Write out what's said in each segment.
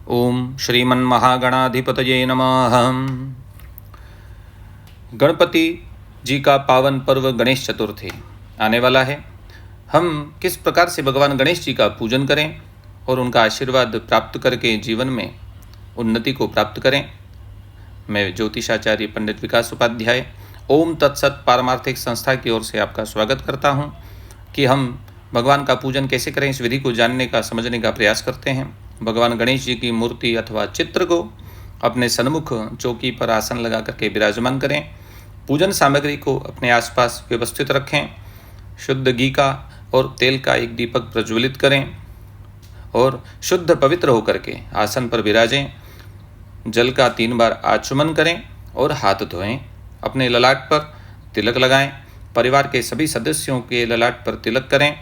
ओम श्रीमन्महागणाधिपतये नमः। गणपति जी का पावन पर्व गणेश चतुर्थी आने वाला है। हम किस प्रकार से भगवान गणेश जी का पूजन करें और उनका आशीर्वाद प्राप्त करके जीवन में उन्नति को प्राप्त करें। मैं ज्योतिषाचार्य पंडित विकास उपाध्याय ओम तत्सत पारमार्थिक संस्था की ओर से आपका स्वागत करता हूं कि हम भगवान का पूजन कैसे करें इस विधि को जानने का समझने का प्रयास करते हैं। भगवान गणेश जी की मूर्ति अथवा चित्र को अपने सन्मुख चौकी पर आसन लगा करके विराजमान करें। पूजन सामग्री को अपने आसपास व्यवस्थित रखें। शुद्ध घी का और तेल का एक दीपक प्रज्वलित करें और शुद्ध पवित्र होकर के आसन पर विराजें। जल का 3 बार आचमन करें और हाथ धोएं। अपने ललाट पर तिलक लगाएं। परिवार के सभी सदस्यों के ललाट पर तिलक करें।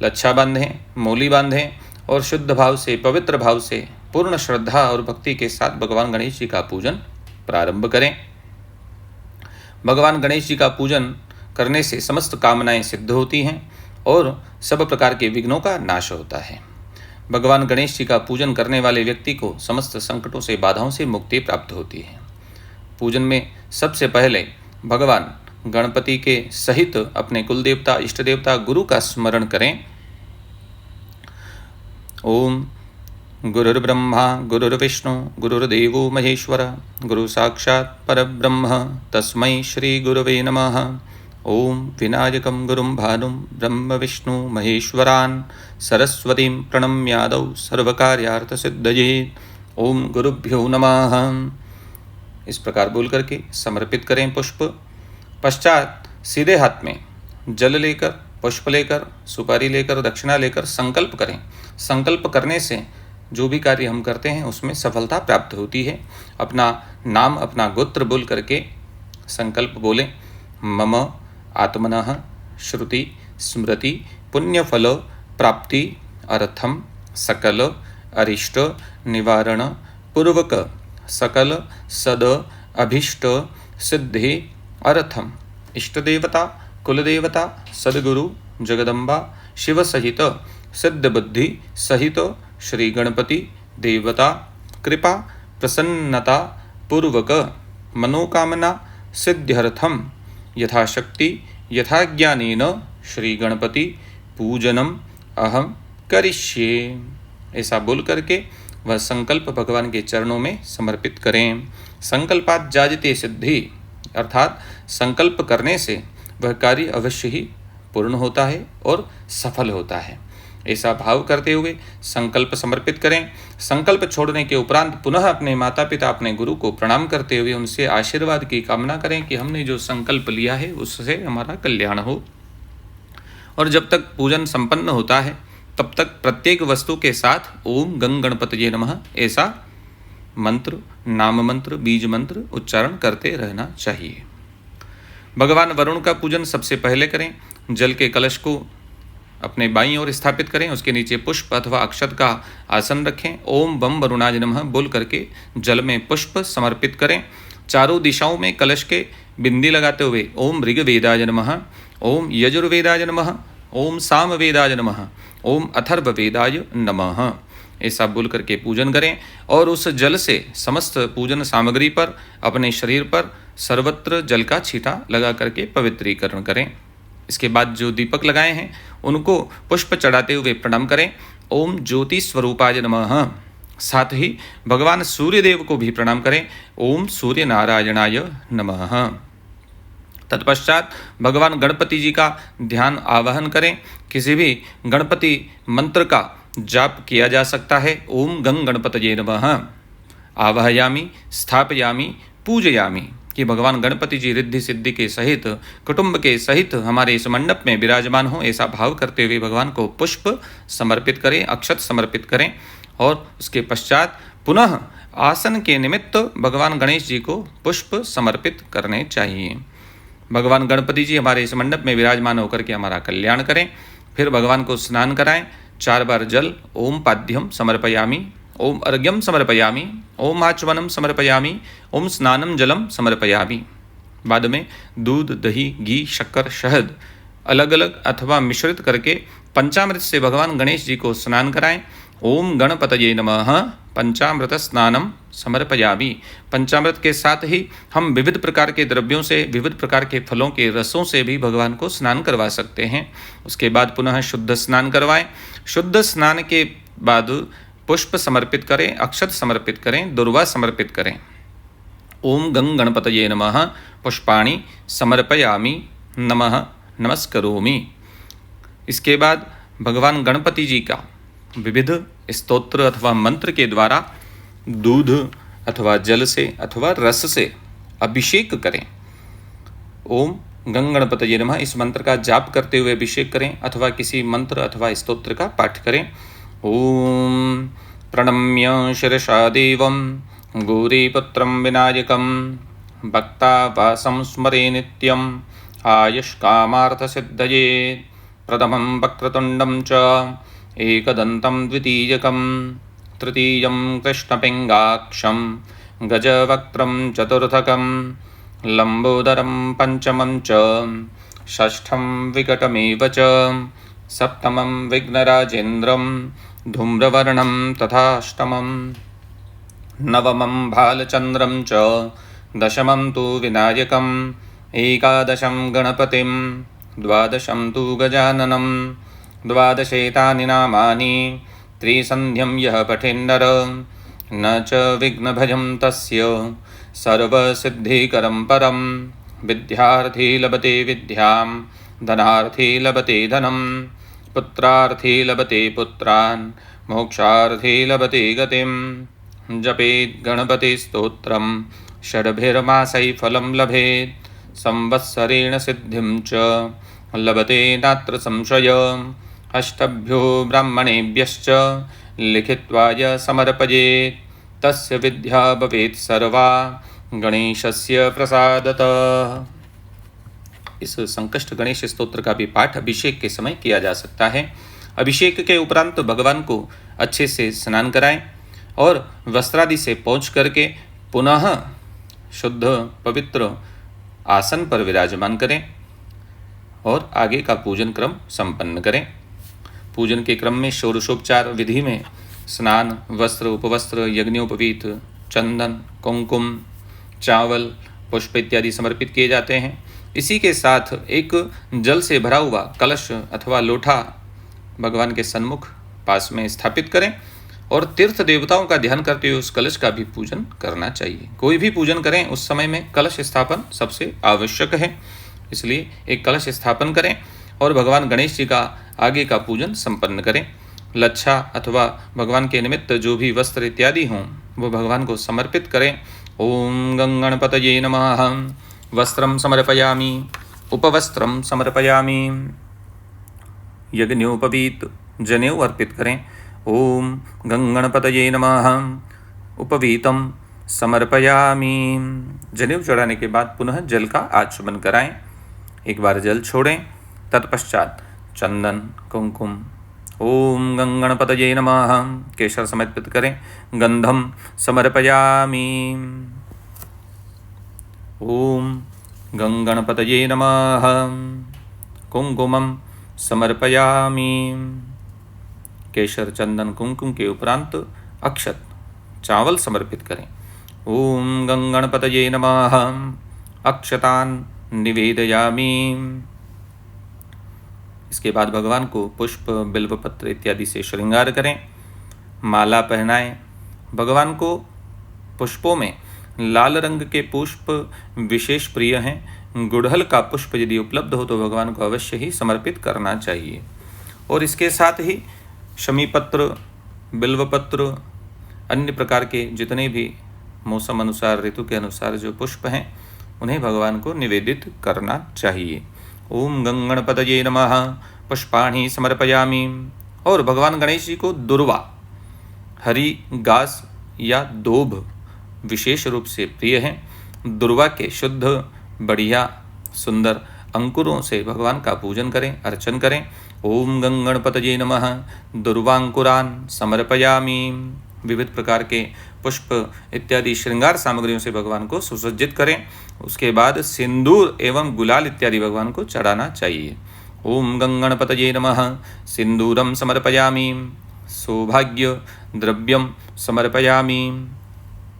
लच्छा बांधें, मौली बांधें और शुद्ध भाव से, पवित्र भाव से, पूर्ण श्रद्धा और भक्ति के साथ भगवान गणेश जी का पूजन प्रारंभ करें। भगवान गणेश जी का पूजन करने से समस्त कामनाएं सिद्ध होती हैं और सब प्रकार के विघ्नों का नाश होता है। भगवान गणेश जी का पूजन करने वाले व्यक्ति को समस्त संकटों से, बाधाओं से मुक्ति प्राप्त होती है। पूजन में सबसे पहले भगवान गणपति के सहित अपने कुल देवता, इष्ट देवता, गुरु का स्मरण करें। ओम गुरुर्ब्रह्मा गुरुर्विष्णु गुरुर्देवो महेश्वर गुरु साक्षात् परब्रह्म तस्मै श्री गुरवे नमः। ओम विनायकं गुरुं भानुं ब्रह्म विष्णु महेश्वरान् सरस्वतीं प्रणम्यादौ सर्वकार्यार्थसिद्धये। ओम गुरुभ्यो नमः। इस प्रकार बोल करके समर्पित करें पुष्प। पश्चात सीधे हाथ में जल लेकर, पुष्प लेकर, सुपारी लेकर, दक्षिणा लेकर संकल्प करें। संकल्प करने से जो भी कार्य हम करते हैं उसमें सफलता प्राप्त होती है। अपना नाम, अपना गोत्र बोल करके संकल्प बोलें। मम आत्मनः श्रुति स्मृति पुण्यफल प्राप्ति अर्थम सकल अरिष्ट निवारण पूर्वक सकल सद अभीष्ट सिद्धि अर्थम इष्ट देवता, कुल देवता, सद्गुरु, जगदम्बा, शिव सहित सिद्ध बुद्धि सहित श्री गणपति देवता कृपा प्रसन्नता पूर्वक मनोकामना सिद्ध्यर्थम यथाशक्ति यथाज्ञानेन श्री गणपति पूजनम अहम करिष्ये। ऐसा बोल करके वह संकल्प भगवान के चरणों में समर्पित करें। संकल्पात जायते सिद्धि, अर्थात संकल्प करने से वह कार्य अवश्य ही पूर्ण होता है और सफल होता है। ऐसा भाव करते हुए संकल्प समर्पित करें। संकल्प छोड़ने के उपरांत पुनः अपने माता पिता, अपने गुरु को प्रणाम करते हुए उनसे आशीर्वाद की कामना करें कि हमने जो संकल्प लिया है उससे हमारा कल्याण हो। और जब तक पूजन संपन्न होता है तब तक प्रत्येक वस्तु के साथ ओम गंग गणपतये नमः ऐसा मंत्र, नाम मंत्र, बीज मंत्र उच्चारण करते रहना चाहिए। भगवान वरुण का पूजन सबसे पहले करें। जल के कलश को अपने बाईं ओर स्थापित करें। उसके नीचे पुष्प अथवा अक्षत का आसन रखें। ओम बम वरुणाय नमः बोल करके जल में पुष्प समर्पित करें। चारों दिशाओं में कलश के बिंदी लगाते हुए ओम ऋग्वेदाय नमः, ओम यजुर्वेदाय नमः, ओम सामवेदाय नमः, ओम अथर्ववेदाय नमः ऐसा बोल करके पूजन करें। और उस जल से समस्त पूजन सामग्री पर, अपने शरीर पर सर्वत्र जल का छींटा लगा करके पवित्रीकरण करें। इसके बाद जो दीपक लगाए हैं उनको पुष्प चढ़ाते हुए प्रणाम करें। ओम ज्योति स्वरूपाय नमः। साथ ही भगवान सूर्यदेव को भी प्रणाम करें। ओम सूर्य नारायणाय नमः। तत्पश्चात भगवान गणपति जी का ध्यान आवाहन करें। किसी भी गणपति मंत्र का जाप किया जा सकता है। ओम गंग गणपतये नमः आवाहयामि स्थापयामि पूजयामि कि भगवान गणपति जी रिद्धि सिद्धि के सहित, कुटुंब के सहित हमारे इस मंडप में विराजमान हो ऐसा भाव करते हुए भगवान को पुष्प समर्पित करें, अक्षत समर्पित करें। और उसके पश्चात पुनः आसन के निमित्त भगवान गणेश जी को पुष्प समर्पित करने चाहिए। भगवान गणपति जी हमारे इस मंडप में विराजमान होकर के हमारा कल्याण करें। फिर भगवान को स्नान कराएं। 4 बार जल ओम पाद्यम समर्पयामि, ओम अर्घ्यम समर्पयामि, ओम आचमनम समर्पयामि, ओम स्नानम जलम समर्पयामि। बाद में दूध, दही, घी, शक्कर, शहद अलग अलग अथवा मिश्रित करके पंचामृत से भगवान गणेश जी को स्नान कराएं ओम गणपतये नमः। पंचामृत स्नानम समर्पयामि। पंचामृत के साथ ही हम विविध प्रकार के द्रव्यों से, विविध प्रकार के फलों के रसों से भी भगवान को स्नान करवा सकते हैं। उसके बाद पुनः शुद्ध स्नान करवाएं। शुद्ध स्नान के बाद पुष्प समर्पित करें, अक्षत समर्पित करें, दुर्वा समर्पित करें। ओम गंग गणपतये नमः। पुष्पाणि समर्पयामि, नमः नमस्करोमि। इसके बाद भगवान गणपति जी का विविध स्तोत्र अथवा मंत्र के द्वारा दूध अथवा जल से अथवा रस से अभिषेक करें। ओम गंग गणपतये नमः इस मंत्र का जाप करते हुए अभिषेक करें अथवा किसी मंत्र अथवा स्तोत्र का पाठ करें। ओम प्रणम्य शिरसा देवं गौरीपुत्रं विनायकं भक्तावासं स्मरे नित्यं आयुष्कामार्थसिद्धये प्रथमं वक्रतुण्डं च एकदन्तं द्वितीयकं तृतीयं कृष्णपिङ्गाक्षं गजवक्त्रं चतुर्थकं लम्बोदरं पञ्चमं च षष्ठं विकटमेव च सप्तमं विघ्नराजेन्द्रं धूम्रवर्णं तथाष्टमं नवमं भालचन्द्रं च दशमं तु विनायकम् एकादशं गणपतिं द्वादशं तु गजाननं द्वादशेतानि नामानि त्रिसन्ध्यं यः पठेन्नर न च विघ्नभयं तस्य सर्वसिद्धिकरं परं विद्यार्थी लभते विद्यां धनार्थी लभते धनं पुत्रार्थी लभते पुत्रान् मोक्षार्थी लभते गतिं जपेत् गणपतिस्तोत्रं षड्भिर्मासैः फलं लभेत् संवत्सरेण सिद्धिं च लभते नात्र संशय अष्टभ्यो ब्राह्मणेभ्यश्च लिखित्वाय समर्पयेत् तस्य विद्या भवेत् सर्वा गणेशस्य प्रसादतः। इस संकष्ट गणेश स्तोत्र का भी पाठ अभिषेक के समय किया जा सकता है। अभिषेक के उपरांत भगवान को अच्छे से स्नान कराएं और वस्त्रादि से पोंछ करके पुनः शुद्ध पवित्र आसन पर विराजमान करें और आगे का पूजन क्रम संपन्न करें। पूजन के क्रम में षोडशोपचार विधि में स्नान, वस्त्र, उपवस्त्र, यज्ञोपवीत, चंदन, कुमकुम, चावल, पुष्प इत्यादि समर्पित किए जाते हैं। इसी के साथ एक जल से भरा हुआ कलश अथवा लोटा भगवान के सन्मुख पास में स्थापित करें और तीर्थ देवताओं का ध्यान करते हुए उस कलश का भी पूजन करना चाहिए। कोई भी पूजन करें उस समय में कलश स्थापन सबसे आवश्यक है, इसलिए एक कलश स्थापन करें और भगवान गणेश जी का आगे का पूजन संपन्न करें। लच्छा अथवा भगवान के निमित्त जो भी वस्त्र इत्यादि हों वो भगवान को समर्पित करें। ओम गंग गणपतये नमः। वस्त्रं समर्पयामि, उपवस्त्रं समर्पयामि, यज्ञोपवीत जनेऊ अर्पित करें। ओम गंग गणपतये नमः। उपवीतम समर्पयामि। जनेऊ चढ़ाने के बाद पुनः जल का आचमन कराएं। एक बार जल छोड़ें, तत्पश्चात चंदन, कुमकुम, ओम गंग गणपतये नमः केशर समर्पित करें। गंधम समर्पयामि। ओम गंग गणपतये नमः। कुंकुमम समर्पयामि। केशर, चंदन, कुमकुम के उपरांत अक्षत, चावल समर्पित करें। ओम गंग गणपतये नमः। अक्षतान निवेदयामि। इसके बाद भगवान को पुष्प, बिल्वपत्र इत्यादि से श्रृंगार करें, माला पहनाएं। भगवान को पुष्पों में लाल रंग के पुष्प विशेष प्रिय हैं। गुड़हल का पुष्प यदि उपलब्ध हो तो भगवान को अवश्य ही समर्पित करना चाहिए। और इसके साथ ही शमीपत्र, बिल्वपत्र, अन्य प्रकार के जितने भी मौसम अनुसार, ऋतु के अनुसार जो पुष्प हैं उन्हें भगवान को निवेदित करना चाहिए। ओम गंग गणपतये नमः। पुष्पाणि समर्पयामि। और भगवान गणेश जी को दुर्वा, हरी घास या दोभ विशेष रूप से प्रिय हैं। दुर्वा के शुद्ध, बढ़िया, सुंदर अंकुरों से भगवान का पूजन करें, अर्चन करें। ओम गंग गणपतये नमः। दुर्वांकुरान समर्पयामि। विविध प्रकार के पुष्प इत्यादि श्रृंगार सामग्रियों से भगवान को सुसज्जित करें। उसके बाद सिंदूर एवं गुलाल इत्यादि भगवान को चढ़ाना चाहिए। ओम गंग गणपतये नमः। सिंदूरम समर्पयामि। सौभाग्य द्रव्यम समर्पयामि।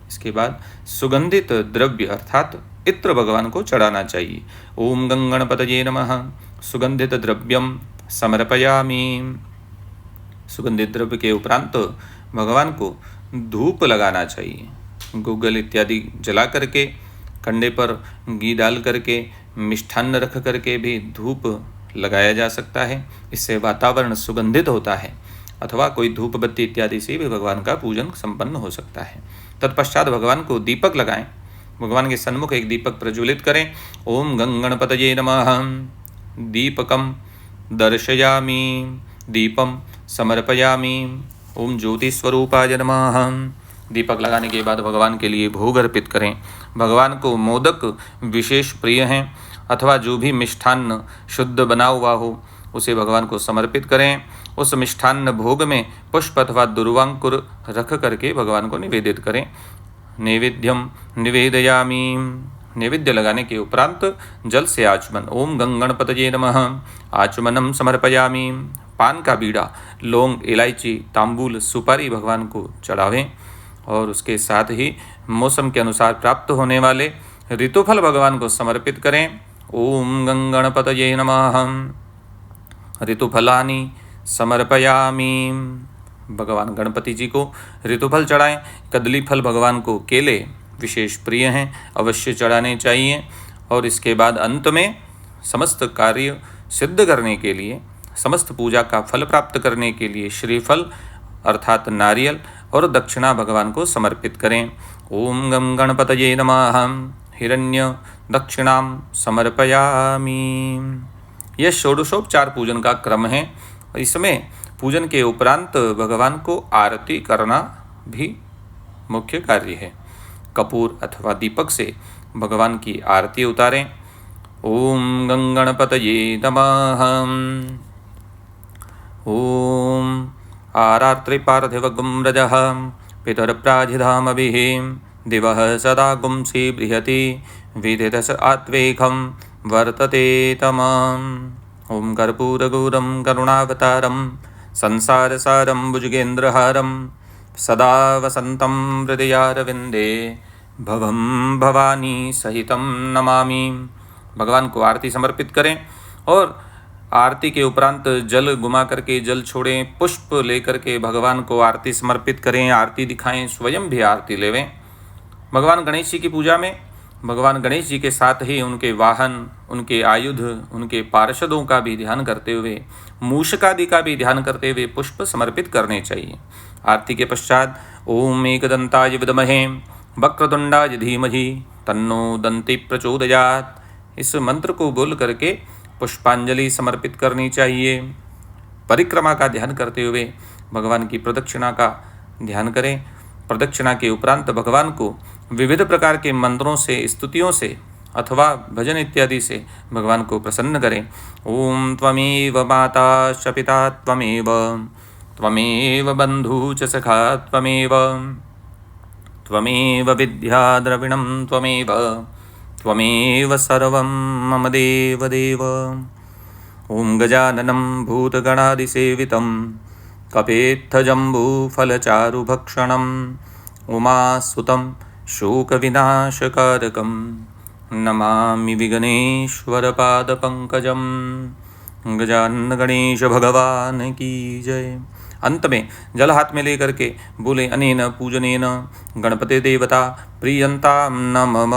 इसके बाद सुगंधित द्रव्य अर्थात इत्र भगवान को चढ़ाना चाहिए। ओम गंगणपतये नमः। सुगंधित द्रव्यम समर्पयामि। सुगंधित द्रव्य के उपरांत भगवान को धूप लगाना चाहिए। गूगल इत्यादि जला करके, कंडे पर घी डाल करके, मिष्ठान्न रख करके भी धूप लगाया जा सकता है। इससे वातावरण सुगंधित होता है। अथवा कोई धूप बत्ती इत्यादि से भी भगवान का पूजन संपन्न हो सकता है। तत्पश्चात भगवान को दीपक लगाएं। भगवान के सन्मुख एक दीपक प्रज्वलित करें। ओम गंगणपतये नमः। दीपकम दर्शयामि, दीपम समर्पयामि। ओम ज्योतिस्वरूपाय नमः। दीपक लगाने के बाद भगवान के लिए भोग अर्पित करें। भगवान को मोदक विशेष प्रिय हैं, अथवा जो भी मिष्ठान्न शुद्ध बना हुआ हो उसे भगवान को समर्पित करें। उस मिष्ठान्न भोग में पुष्प अथवा दुर्वांकुर रख करके भगवान को निवेदित करें। नैवेद्यम निवेदयामि। नैवेद्य लगाने के उपरांत जल से आचमन। ओम गंगणपतये नमः। आचमनम समर्पयामि। पान का बीड़ा, लौंग, इलायची, तांबूल, सुपारी भगवान को चढ़ावें। और उसके साथ ही मौसम के अनुसार प्राप्त होने वाले ऋतुफल भगवान को समर्पित करें। ओम गंगणपतये नमः। ऋतुफलानि समर्पयामि। भगवान गणपति जी को ऋतुफल चढ़ाएं। कदली फल भगवान को केले विशेष प्रिय हैं, अवश्य चढ़ाने चाहिए। और इसके बाद अंत में समस्त कार्य सिद्ध करने के लिए, समस्त पूजा का फल प्राप्त करने के लिए श्रीफल अर्थात नारियल और दक्षिणा भगवान को समर्पित करें। ओम गम गणपतये नमः। हिरण्य दक्षिणाम समर्पयामि। यह षोडशोपचार पूजन का क्रम है। इसमें पूजन के उपरांत भगवान को आरती करना भी मुख्य कार्य है। कपूर अथवा दीपक से भगवान की आरती उतारें। ओम गंगणपतये नमः। ओम आरात्रि पार्थिवगुं रजः पितरप्राधिधामभिः दिवः सदा गुंसि बृहति विदितस आत्वेकं वर्तते तमाम्। ओम कर्पूरगौरं करुणावतारं संसारसारं भुजगेन्द्रहारं सदा वसन्तं हृदयारविन्दे भवं भवानी सहितं नमामि। भगवान को आरती समर्पित करें और आरती के उपरांत जल घुमा करके जल छोड़ें। पुष्प लेकर के भगवान को आरती समर्पित करें, आरती दिखाएं, स्वयं भी आरती लेवें। भगवान गणेश जी की पूजा में भगवान गणेश जी के साथ ही उनके वाहन, उनके आयुध, उनके पार्षदों का भी ध्यान करते हुए, मूषकादि का भी ध्यान करते हुए पुष्प समर्पित करने चाहिए। आरती के पश्चात ओम एकदंताय विद्महे वक्रतुंडाय धीमहि तन्नो दन्ति प्रचोदयात्, इस मंत्र को बोल करके पुष्पांजलि समर्पित करनी चाहिए। परिक्रमा का ध्यान करते हुए भगवान की प्रदक्षिणा का ध्यान करें। प्रदक्षिणा के उपरांत भगवान को विविध प्रकार के मंत्रों से, स्तुतियों से अथवा भजन इत्यादि से भगवान को प्रसन्न करें। ओम त्वमेव माता च पिता त्वमेव, त्वमेव बंधु च सखा त्वमेव, त्वमेव विद्या द्रविणं त्वमेव, त्वमेव सर्वं मम देव देव। ओम गजाननं भूतगणादिसेवितं कपेत्थजम्बूफलचारुभक्षणम् उमासुतं शोकविनाशकारकं नमामि विघ्नेश्वरपादपङ्कजं। गजानन गणेश भगवान की जय। अंत में जल हाथ में लेकर के बोले अनेन पूजनेन गणपते देवता प्रियंताम न मम।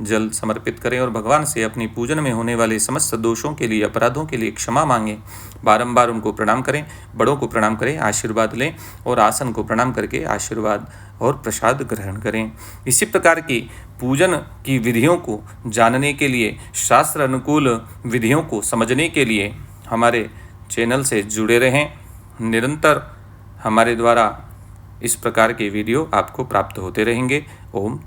जल समर्पित करें और भगवान से अपनी पूजन में होने वाले समस्त दोषों के लिए, अपराधों के लिए क्षमा मांगें। बारंबार उनको प्रणाम करें, बड़ों को प्रणाम करें, आशीर्वाद लें और आसन को प्रणाम करके आशीर्वाद और प्रसाद ग्रहण करें। इसी प्रकार की पूजन की विधियों को जानने के लिए, शास्त्र अनुकूल विधियों को समझने के लिए हमारे चैनल से जुड़े रहें। निरंतर हमारे द्वारा इस प्रकार के वीडियो आपको प्राप्त होते रहेंगे। ओम